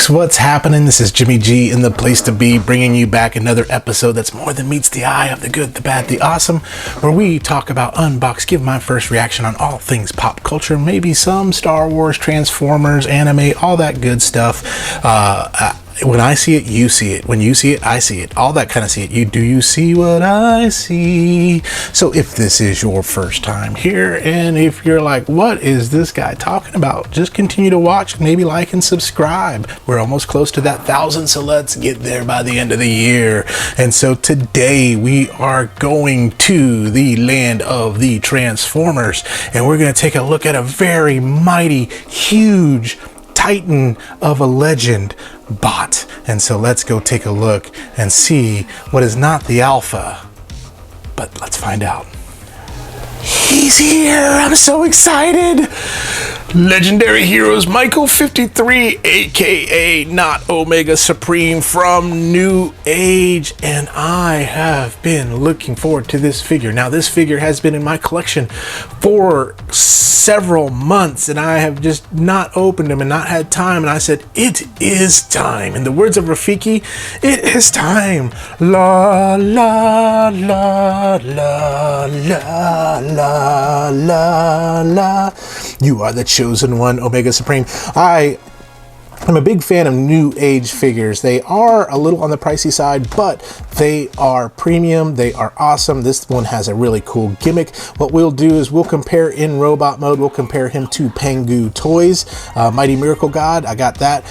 folks, what's happening? This is Jimmy G in the place to be, bringing you back another episode that's more than meets the eye of the good, the bad, the awesome, where we talk about, unbox, give my first reaction on all things pop culture, maybe some Star Wars, Transformers, anime, all that good stuff. When I see it, you see it. When you see it, I see it. All that kind of see it. Do you see what I see? So if this is your first time here, and if you're like, what is this guy talking about? Just continue to watch, maybe like and subscribe. We're almost close to that 1,000, so let's get there by the end of the year. And so today we are going to the land of the Transformers, and we're going to take a look at a very mighty, huge titan of a legend bot. And so let's go take a look and see what is not the alpha, but let's find out. He's here. I'm so excited. Legendary Heroes Michael 53, aka not Omega Supreme, from New Age, and I have been looking forward to this figure. Now, this figure has been in my collection for several months, and I have just not opened him and not had time, and I said, it is time. In the words of Rafiki, it is time. La la la la la la la la. You are the chosen one, Omega Supreme. I'm a big fan of New Age figures. They are a little on the pricey side, but they are premium. They are awesome. This one has a really cool gimmick. What we'll do is we'll compare in robot mode. We'll compare him to Pangu Toys, Mighty Miracle God. I got that.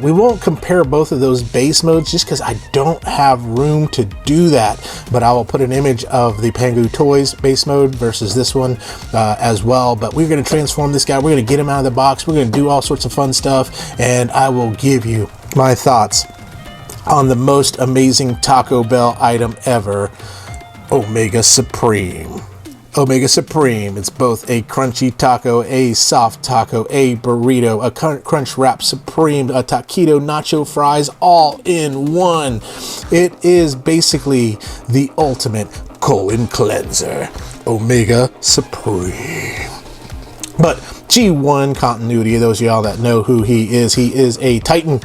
We won't compare both of those base modes just because I don't have room to do that. But I will put an image of the Pangu Toys base mode versus this one as well. But we're going to transform this guy. We're going to get him out of the box. We're going to do all sorts of fun stuff, and I will give you my thoughts on the most amazing Taco Bell item ever, Omega Supreme. Omega Supreme, it's both a crunchy taco, a soft taco, a burrito, a crunch wrap supreme, a taquito, nacho fries, all in one. It is basically the ultimate colon cleanser, Omega Supreme. But G1 continuity, those of y'all that know who he is a Titan.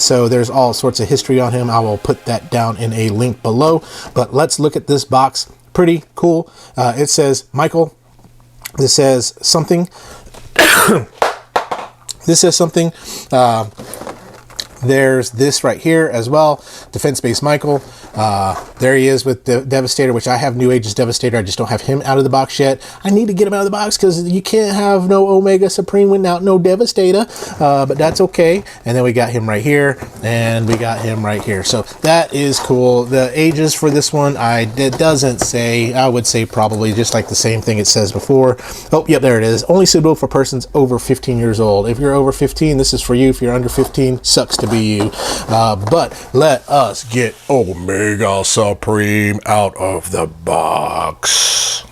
So there's all sorts of history on him. I will put that down in a link below. But let's look at this box. Pretty cool. It says Michael. This says something. This says something. There's this right here as well. Defense Base Michael. There he is with the Devastator, which I have New Age's Devastator. I just don't have him out of the box yet. I need to get him out of the box because you can't have no Omega Supreme without no Devastator. But that's okay. And then we got him right here, and we got him right here. So that is cool. The ages for this one, it doesn't say. I would say probably just like the same thing it says before. Oh, yep, there it is. Only suitable for persons over 15 years old. If you're over 15, this is for you. If you're under 15, sucks to be you. But let us get Omega Supreme out of the box.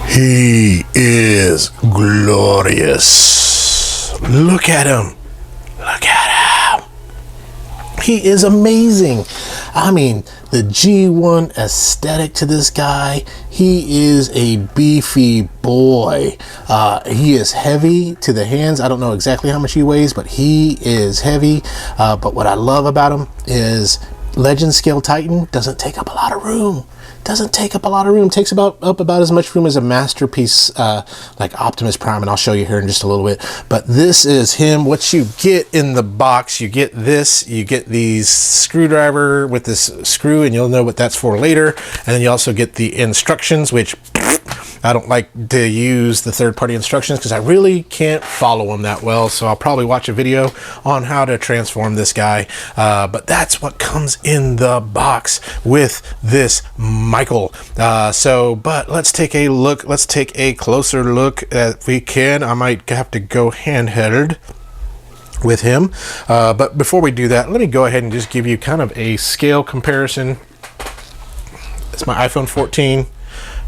He is glorious. Look at him. Look at him. He is amazing. I mean, the G1 aesthetic to this guy. He is a beefy boy. He is heavy to the hands. I don't know exactly how much he weighs, but he is heavy. But what I love about him is Legend Scale Titan doesn't take up a lot of room. Doesn't take up a lot of room. Takes up about as much room as a masterpiece like Optimus Prime, and I'll show you here in just a little bit. But this is him. What you get in the box, you get this. You get these screwdriver with this screw, and you'll know what that's for later. And then you also get the instructions, which I don't like to use the third-party instructions because I really can't follow them that well. So I'll probably watch a video on how to transform this guy. But that's what comes in the box with this Michael. But let's take a look. Let's take a closer look if we can. I might have to go handheld with him. But before we do that, let me go ahead and just give you kind of a scale comparison. It's my iPhone 14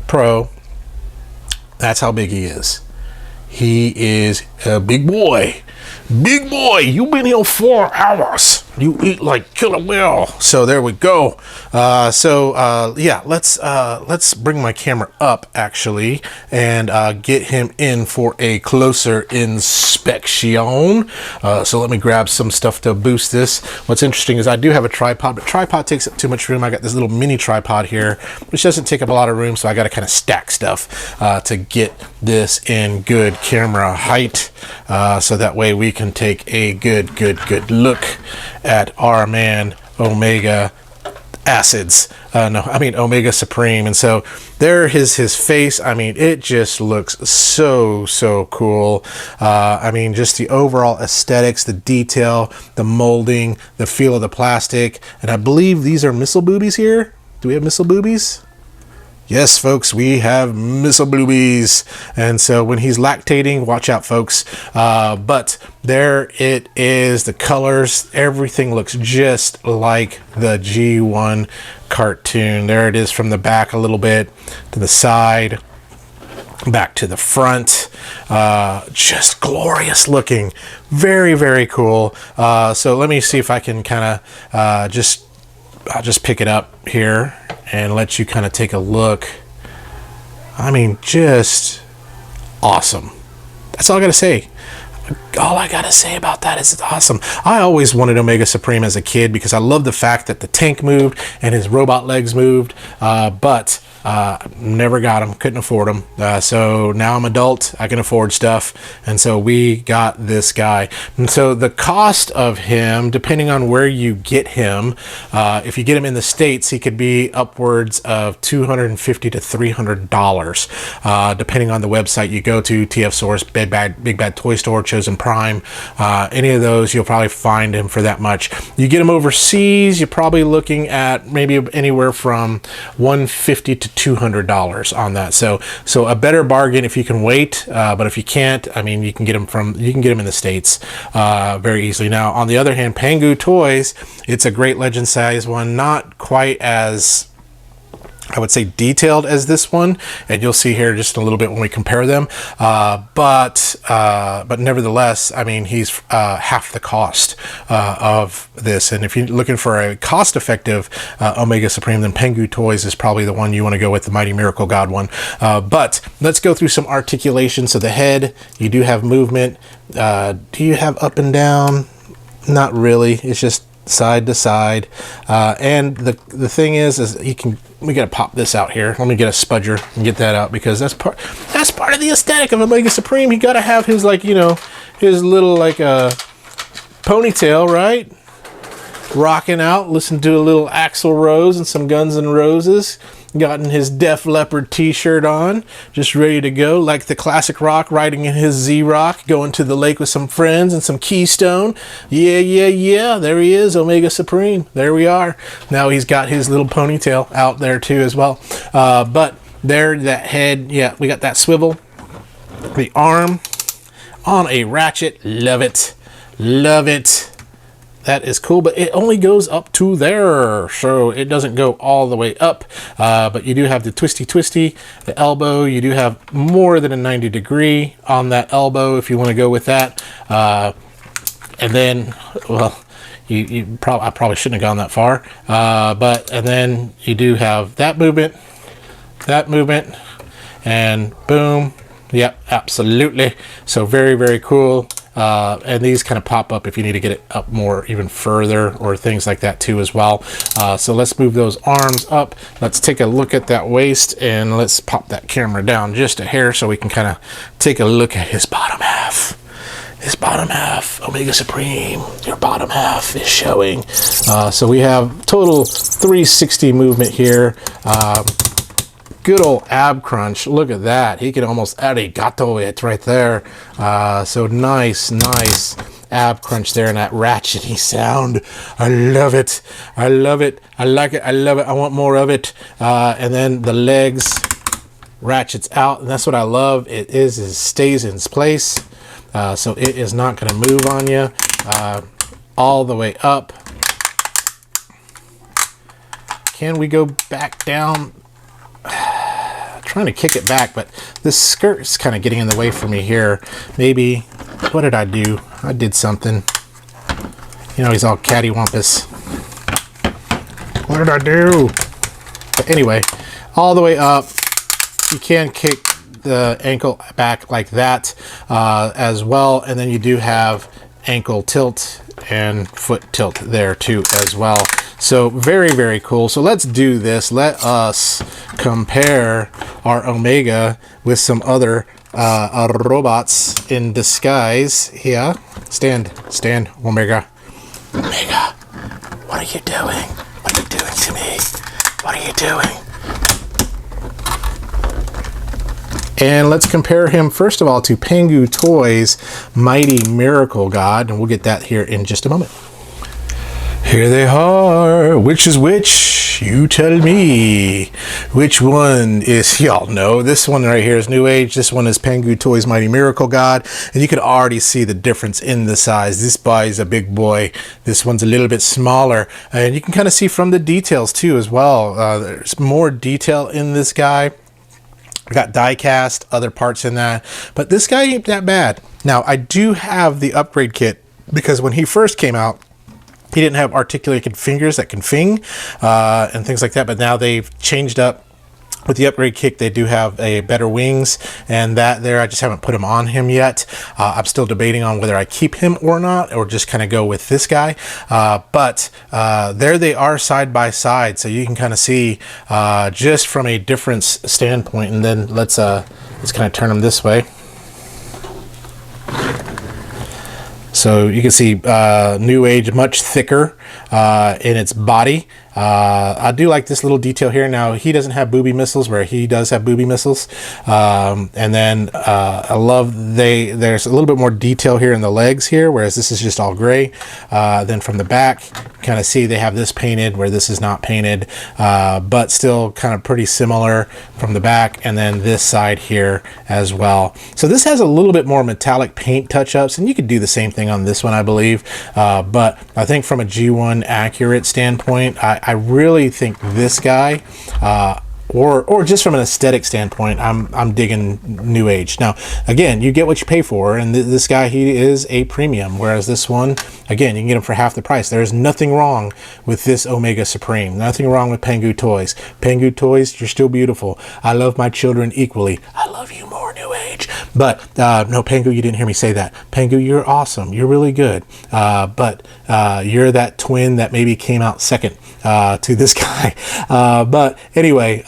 Pro. That's how big he is. He is a big boy. Big boy, you've been here 4 hours. You eat like Killer Whale. So there we go. Yeah, let's bring my camera up actually and get him in for a closer inspection. So let me grab some stuff to boost this. What's interesting is I do have a tripod, but tripod takes up too much room. I got this little mini tripod here, which doesn't take up a lot of room, so I got to kind of stack stuff to get this in good camera height, so that way we can take a good look at our man Omega Acids. Omega Supreme. And so there is his face. I mean, it just looks so cool. Just the overall aesthetics, the detail, the molding, the feel of the plastic. And I believe these are missile boobies here. Do we have missile boobies? Yes, folks, we have missile boobies. And so when he's lactating, watch out, folks. But there it is, the colors, everything looks just like the G1 cartoon. There it is from the back a little bit, to the side, back to the front. Just glorious looking. Very cool. So let me see if I can kind of I'll just pick it up here and let you kind of take a look. I mean, just awesome. That's all I gotta say. All I gotta say about that is it's awesome. I always wanted Omega Supreme as a kid because I love the fact that the tank moved and his robot legs moved, but never got them, couldn't afford them. So now I'm adult, I can afford stuff, and so we got this guy. And so the cost of him, depending on where you get him, if you get him in the States, he could be upwards of $250 to $300, depending on the website you go to, TF Source, Big Bad Toy Store, Chosen Prime, any of those, you'll probably find him for that much. You get him overseas, you're probably looking at maybe anywhere from $150 to $200 on that. So a better bargain if you can wait, but if you can't, I mean, you can get them in the States very easily. Now, on the other hand, Pangu Toys, it's a great legend size one, not quite as, I would say, detailed as this one, and you'll see here just a little bit when we compare them, but nevertheless, I mean, he's half the cost of this. And if you're looking for a cost-effective Omega Supreme, then Pangu Toys is probably the one you want to go with, the Mighty Miracle God one. But let's go through some articulation. So the head, you do have movement. Do you have up and down? Not really. It's just side to side, and the thing is we gotta pop this out here. Let me get a spudger and get that out, because that's part of the aesthetic of Omega Supreme. He gotta have his, like, his little, like, ponytail, right, rocking out, listen to a little Axl Rose and some Guns N' Roses. Gotten his Def Leppard t-shirt on, just ready to go, like the classic rock, riding in his Z-Rock, going to the lake with some friends and some Keystone. Yeah, there he is, Omega Supreme. There we are. Now he's got his little ponytail out there too as well. But there, that head, yeah, we got that swivel. The arm on a ratchet. Love it. That is cool, but it only goes up to there, so it doesn't go all the way up. But you do have the twisty, the elbow. You do have more than a 90 degree on that elbow if you want to go with that. And then, well, I probably shouldn't have gone that far. And then you do have that movement, and boom. Yep, absolutely. So very cool. And these kind of pop up if you need to get it up more, even further, or things like that too as well. So let's move those arms up. Let's take a look at that waist, and let's pop that camera down just a hair so we can kind of take a look at his bottom half. His bottom half, Omega Supreme, your bottom half is showing. So we have total 360 movement here. Good old ab crunch. Look at that. He can almost arigato it right there. So nice ab crunch there, and that ratchety sound. I love it. I like it. I love it. I want more of it. And then the legs ratchets out, and that's what I love. It stays in place. So it is not going to move on you. All the way up. Can we go back down? Trying to kick it back, but this skirt is kind of getting in the way for me here. Maybe, what did I do? I did something. You know, he's all cattywampus. What did I do? But anyway, all the way up, you can kick the ankle back like that as well. And then you do have ankle tilt and foot tilt there too as well. So very, very cool. So let's do this. Let us compare our Omega with some other robots in disguise here. Stand, Omega. Omega, what are you doing? What are you doing to me? What are you doing? And let's compare him, first of all, to Pangu Toys' Mighty Miracle God. And we'll get that here in just a moment. Here they are. Which is which? You tell me. Which one is, y'all know, this one right here is Newage. This one is Pangu Toys' Mighty Miracle God. And you can already see the difference in the size. This boy is a big boy. This one's a little bit smaller. And you can kind of see from the details too as well. There's more detail in this guy. I got die cast, other parts in that, but this guy ain't that bad. Now, I do have the upgrade kit because when he first came out, he didn't have articulated fingers that can fing and things like that, but now they've changed up. With the upgrade kit, they do have a better wings, and that there, I just haven't put him on him yet. I'm still debating on whether I keep him or not, or just kind of go with this guy. But there they are side by side, so you can kind of see just from a difference standpoint. And then let's kind of turn them this way. So you can see Newage much thicker in its body. I do like this little detail here. Now, he doesn't have booby missiles where he does have booby missiles. And then I love there's a little bit more detail here in the legs here, whereas this is just all gray. Then from the back, kind of see they have this painted where this is not painted, but still kind of pretty similar from the back. And then this side here as well. So this has a little bit more metallic paint touch-ups, and you could do the same thing on this one, I believe. But I think from a G1 accurate standpoint, I really think this guy, or just from an aesthetic standpoint, I'm digging Newage. Now, again, you get what you pay for, and this guy, he is a premium, whereas this one, again, you can get him for half the price. There's nothing wrong with this Omega Supreme. Nothing wrong with Pangu Toys. Pangu Toys, you're still beautiful. I love my children equally. I love you more, Newage. But no, Pangu, you didn't hear me say that. Pangu, you're awesome. You're really good. But you're that twin that maybe came out second to this guy. But anyway,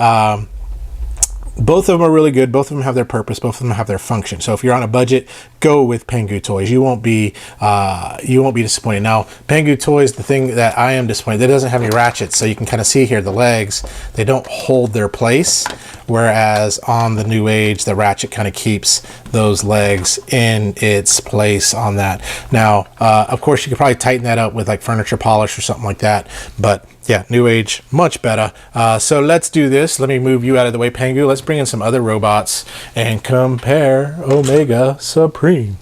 both of them are really good. Both of them have their purpose. Both of them have their function. So if you're on a budget, go with Pangu Toys. You won't be disappointed. Now, Pangu Toys, the thing that I am disappointed, it doesn't have any ratchets. So you can kind of see here the legs, they don't hold their place. Whereas on the Newage, the ratchet kind of keeps those legs in its place on that. Now, of course, you could probably tighten that up with like furniture polish or something like that. But yeah, Newage, much better. So let's do this. Let me move you out of the way, Pangu. Let's bring in some other robots and compare Omega Supreme.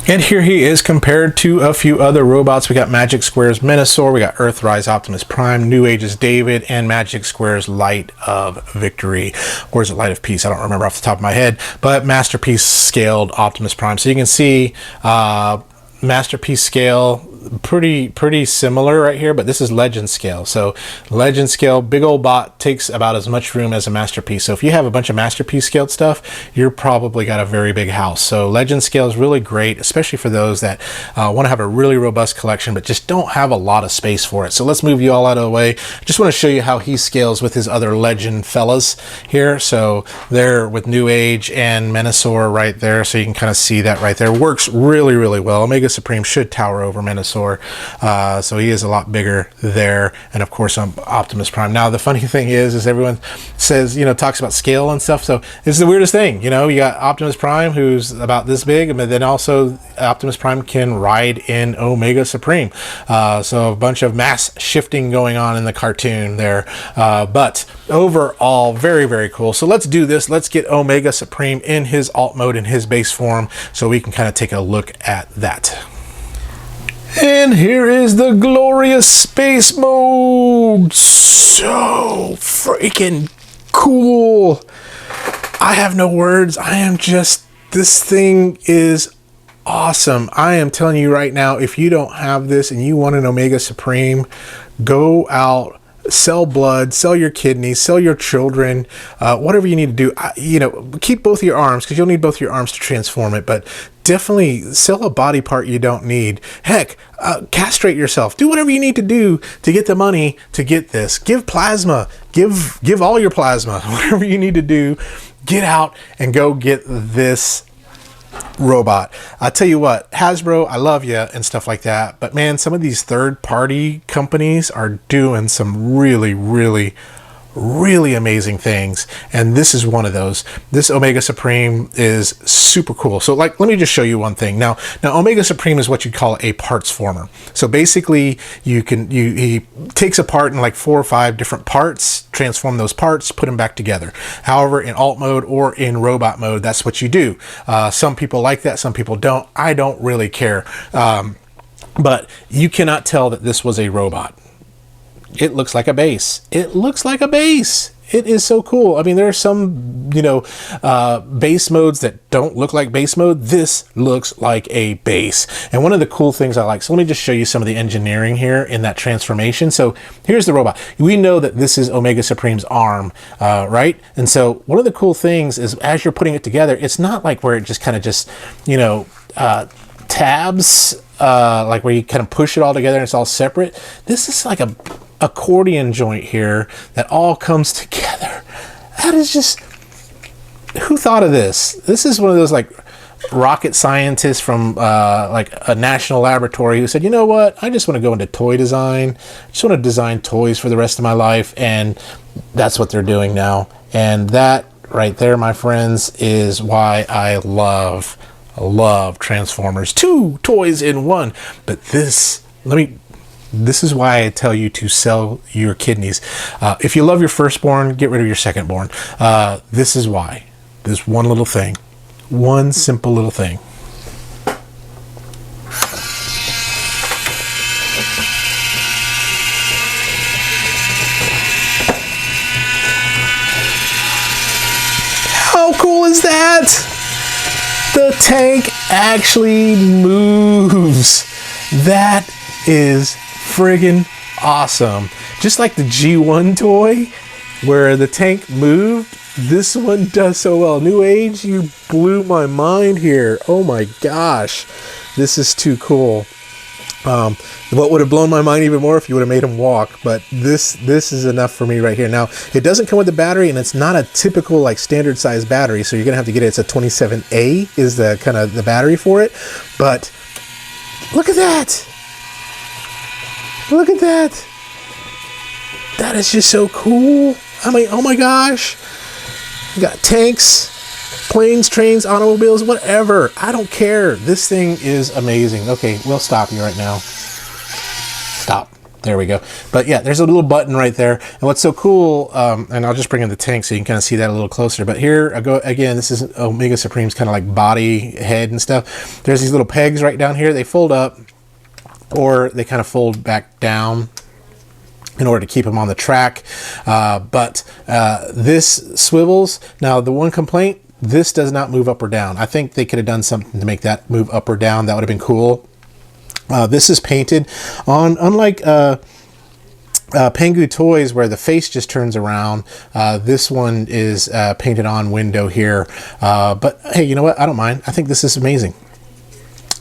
And here he is compared to a few other robots. We got Magic Square's Menasor, we got Earthrise Optimus Prime, Newage's David, and Magic Square's Light of Victory. Or is it Light of Peace? I don't remember off the top of my head. But Masterpiece scaled Optimus Prime. So you can see Masterpiece scale, pretty similar right here, but this is Legend scale. So Legend scale, big old bot takes about as much room as a Masterpiece. So if you have a bunch of Masterpiece scaled stuff, you're probably got a very big house. So Legend scale is really great, especially for those that want to have a really robust collection but just don't have a lot of space for it. So let's move you all out of the way. Just want to show you how he scales with his other Legend fellas here. So there with Newage and Menasor right there, so you can kind of see that right there. Works really well. Omega Supreme should tower over Menasor. So he is a lot bigger there, and of course Optimus Prime. Now the funny thing is everyone says, talks about scale and stuff, so it's the weirdest thing. You got Optimus Prime who's about this big, but then also Optimus Prime can ride in Omega Supreme. So a bunch of mass shifting going on in the cartoon there, but overall very cool. So let's do this. Let's get Omega Supreme in his alt mode, in his base form, so we can kind of take a look at that. And here is the glorious space mode. So freaking cool. I have no words. This thing is awesome. I am telling you right now, if you don't have this and you want an Omega Supreme, go out, sell blood, sell your kidneys, sell your children, whatever you need to do. Keep both your arms, because you'll need both your arms to transform it, but definitely sell a body part you don't need. Heck, castrate yourself. Do whatever you need to do to get the money to get this. Give plasma. Give all your plasma. Whatever you need to do, get out and go get this robot. I tell you what, Hasbro, I love you and stuff like that, but man, some of these third-party companies are doing some really, really, really amazing things, and this is one of those. This Omega Supreme is super cool. So let me just show you one thing. Now Omega Supreme is what you call a parts former. So basically he takes apart in like 4 or 5 different parts, transform those parts, put them back together. However, in alt mode or in robot mode, that's what you do. Some people like that, some people don't. I don't really care. But you cannot tell that this was a robot. It looks like a base. It looks like a base. It is so cool. I mean, there are some, base modes that don't look like base mode. This looks like a base. And one of the cool things I like, so let me just show you some of the engineering here in that transformation. So here's the robot. We know that this is Omega Supreme's arm, right? And so one of the cool things is as you're putting it together, it's not like where it just kind of tabs, like where you kind of push it all together and it's all separate. This is like a accordion joint here that all comes together. That is just, who thought of this? This is one of those like rocket scientists from like a national laboratory who said, you know what, I just want to go into toy design. I just want to design toys for the rest of my life, and that's what they're doing now. And that right there, my friends, is why I love Transformers. 2 toys in one. But this is why I tell you to sell your kidneys. If you love your firstborn, get rid of your secondborn. This is why. This one little thing. One simple little thing. How cool is that? The tank actually moves. That is friggin' awesome. Just like the G1 toy where the tank moved, this one does so well. Newage, you blew my mind here. Oh my gosh, this is too cool. What would have blown my mind even more if you would have made him walk, but this is enough for me right here. Now, it doesn't come with a battery, and it's not a typical like standard size battery, so you're gonna have to get it. It's a 27A is the kind of the battery for it, but look at that. Look at that. That is just so cool. I mean, oh my gosh. You got tanks, planes, trains, automobiles, whatever. I don't care. This thing is amazing. Okay, we'll stop you right now. Stop. There we go. But yeah, there's a little button right there. And what's so cool, and I'll just bring in the tank so you can kind of see that a little closer. But here I go again. This is Omega Supreme's kind of like body, head and stuff. There's these little pegs right down here. They fold up, or they kind of fold back down in order to keep them on the track. But this swivels. Now, the one complaint, this does not move up or down. I think they could have done something to make that move up or down. That would have been cool. This is painted on, unlike Pangu toys where the face just turns around. This one is painted on window here. But hey, you know what? I don't mind. I think this is amazing.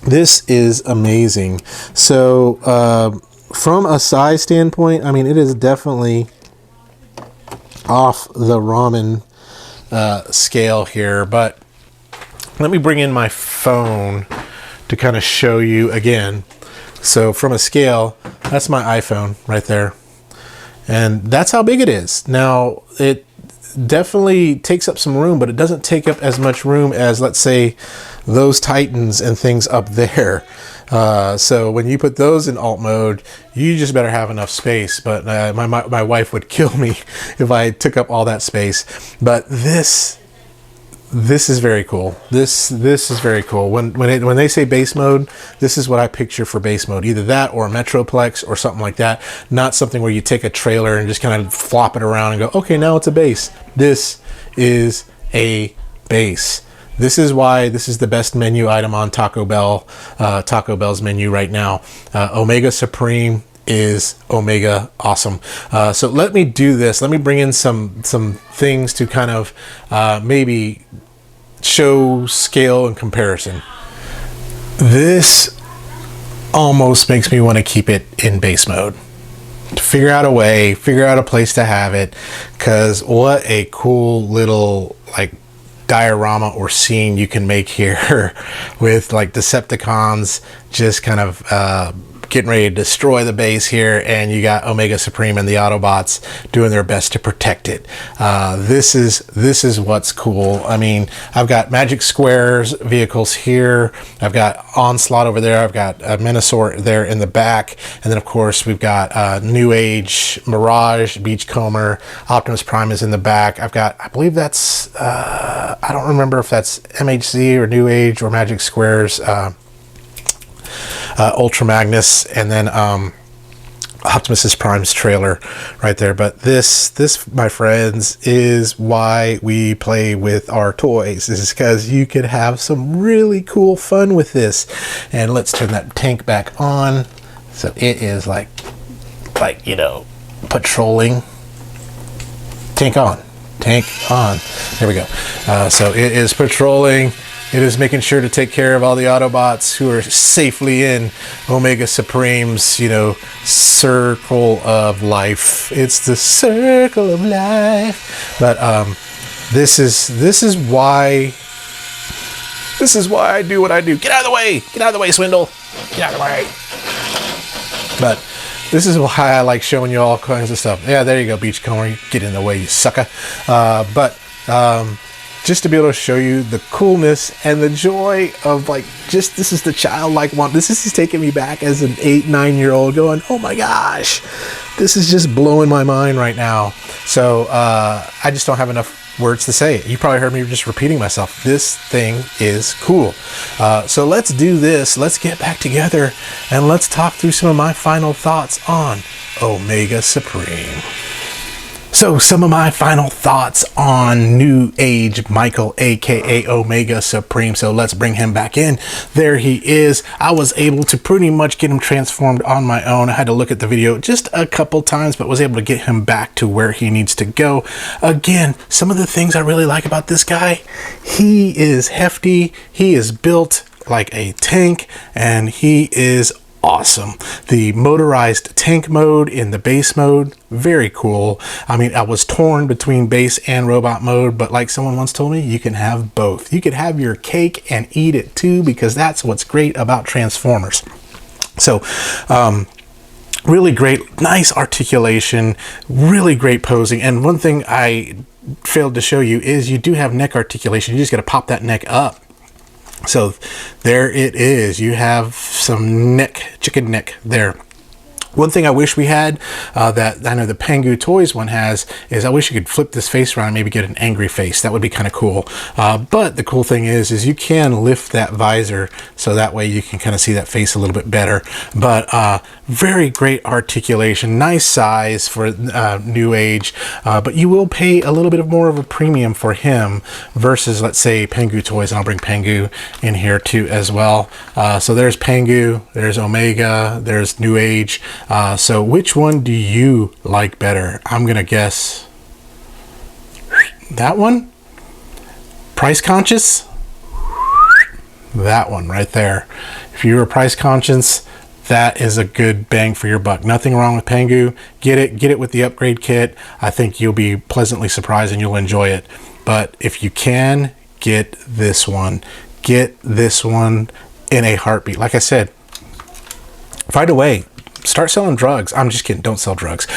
This is amazing. So from a size standpoint, I mean, it is definitely off the ramen scale here, but let me bring in my phone to kind of show you again. So from a scale, that's my iPhone right there, and that's how big it is. Now, it definitely takes up some room, but it doesn't take up as much room as, let's say, those Titans and things up there. So when you put those in alt mode, you just better have enough space. But my wife would kill me if I took up all that space. But this is very cool. This is very cool. When they say base mode, this is what I picture for base mode. Either that or a Metroplex or something like that. Not something where you take a trailer and just kind of flop it around and go, okay, now it's a base. This is a base. This is why this is the best menu item on Taco Bell's menu right now. Omega Supreme is Omega awesome. So let me do this. Let me bring in some things to kind of maybe show scale and comparison. This almost makes me want to keep it in base mode. Figure out a place to have it, because what a cool little like diorama or scene you can make here with like Decepticons just kind of getting ready to destroy the base here, and you got Omega Supreme and the Autobots doing their best to protect it. This is what's cool. I mean, I've got Magic Square's vehicles here. I've got Onslaught over there. I've got Minosaur there in the back, and then of course we've got Newage, Mirage, Beachcomber, Optimus Prime is in the back. I've got, I believe that's I don't remember if that's MHC or Newage or Magic Square's Ultra Magnus, and then Optimus Prime's trailer right there. But this, my friends, is why we play with our toys. This is because you could have some really cool fun with this. And let's turn that tank back on. So it is like you know, patrolling. Tank on. There we go. So it is patrolling. It is making sure to take care of all the Autobots who are safely in Omega Supreme's, you know, circle of life. It's the circle of life. But this is why I do what I do. Get out of the way! Get out of the way, Swindle! Get out of the way! But this is why I like showing you all kinds of stuff. Yeah, there you go, Beachcomber. Get in the way, you sucker. Just to be able to show you the coolness and the joy of like, just this is the childlike one. This is taking me back as an 8-9-year-old going, oh my gosh, this is just blowing my mind right now. So I just don't have enough words to say it. You probably heard me just repeating myself. This thing is cool. So let's do this. Let's get back together and let's talk through some of my final thoughts on Omega Supreme. So some of my final thoughts on Newage Michael, aka Omega Supreme. So let's bring him back in. There he is. I was able to pretty much get him transformed on my own. I had to look at the video just a couple times, but was able to get him back to where he needs to go. Again, some of the things I really like about this guy, he is hefty, he is built like a tank, and he is awesome. The motorized tank mode in the base mode, very cool. I mean, I was torn between base and robot mode, but like someone once told me, you can have both. You could have your cake and eat it too, because that's what's great about Transformers. So really great, nice articulation, really great posing. And one thing I failed to show you is you do have neck articulation. You just got to pop that neck up. So there it is. You have some chicken neck there. One thing I wish we had that I know the Pangu Toys one has is I wish you could flip this face around and maybe get an angry face. That would be kind of cool. But the cool thing is you can lift that visor so that way you can kind of see that face a little bit better. But very great articulation, nice size for Newage, but you will pay a little bit more of a premium for him versus, let's say, Pangu Toys, and I'll bring Pangu in here too as well. So there's Pangu, there's Omega, there's Newage. So which one do you like better? I'm gonna guess that one. Price conscious? That one right there. If you were price conscious, that is a good bang for your buck. Nothing wrong with Pangu. Get it with the upgrade kit. I think you'll be pleasantly surprised and you'll enjoy it. But if you can, get this one. Get this one in a heartbeat. Like I said, find a way. Start selling drugs. I'm just kidding. Don't sell drugs.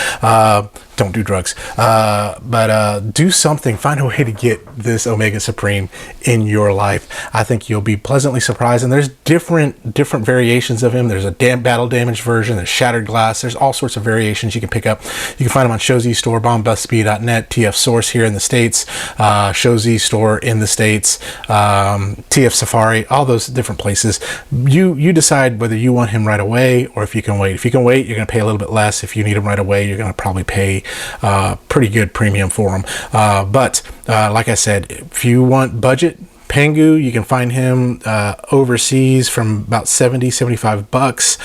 Don't do drugs. But do something. Find a way to get this Omega Supreme in your life. I think you'll be pleasantly surprised. And there's different variations of him. There's a battle damaged version. There's shattered glass. There's all sorts of variations you can pick up. You can find them on ShowZ Store, BombBustSpeed.net, TF Source here in the States, ShowZ Store in the States, TF Safari, all those different places. You decide whether you want him right away or if you can wait. If you can wait, you're going to pay a little bit less. If you need him right away, you're going to probably pay pretty good premium for them. But like I said, if you want budget, Pangu, you can find him overseas from about 70, 75 bucks.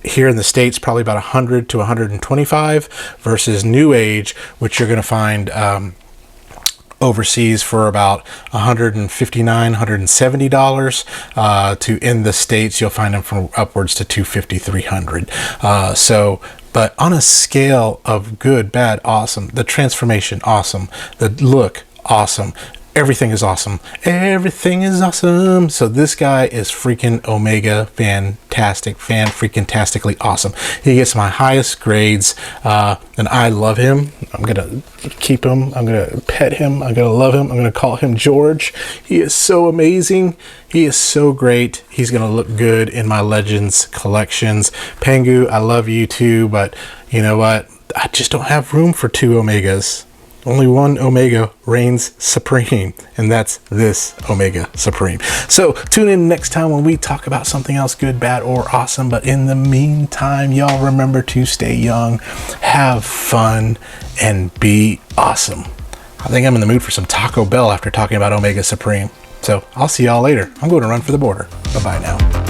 Here in the States, probably about 100 to 125 versus Newage, which you're going to find overseas for about $159, $170. To in the States, you'll find them from upwards to $250, $300. But on a scale of good, bad, awesome, the transformation, awesome, the look, awesome. Everything is awesome. Everything is awesome. So this guy is freaking Omega fantastic, freaking-tastically awesome. He gets my highest grades, and I love him. I'm gonna keep him. I'm gonna pet him. I'm gonna love him. I'm gonna call him George. He is so amazing. He is so great. He's gonna look good in my Legends collections. Pangu, I love you too, but you know what? I just don't have room for 2 Omegas. Only one Omega reigns supreme, and that's this Omega Supreme. So tune in next time when we talk about something else good, bad, or awesome. But in the meantime, y'all remember to stay young, have fun, and be awesome. I think I'm in the mood for some Taco Bell after talking about Omega Supreme. So I'll see y'all later. I'm going to run for the border. Bye-bye now.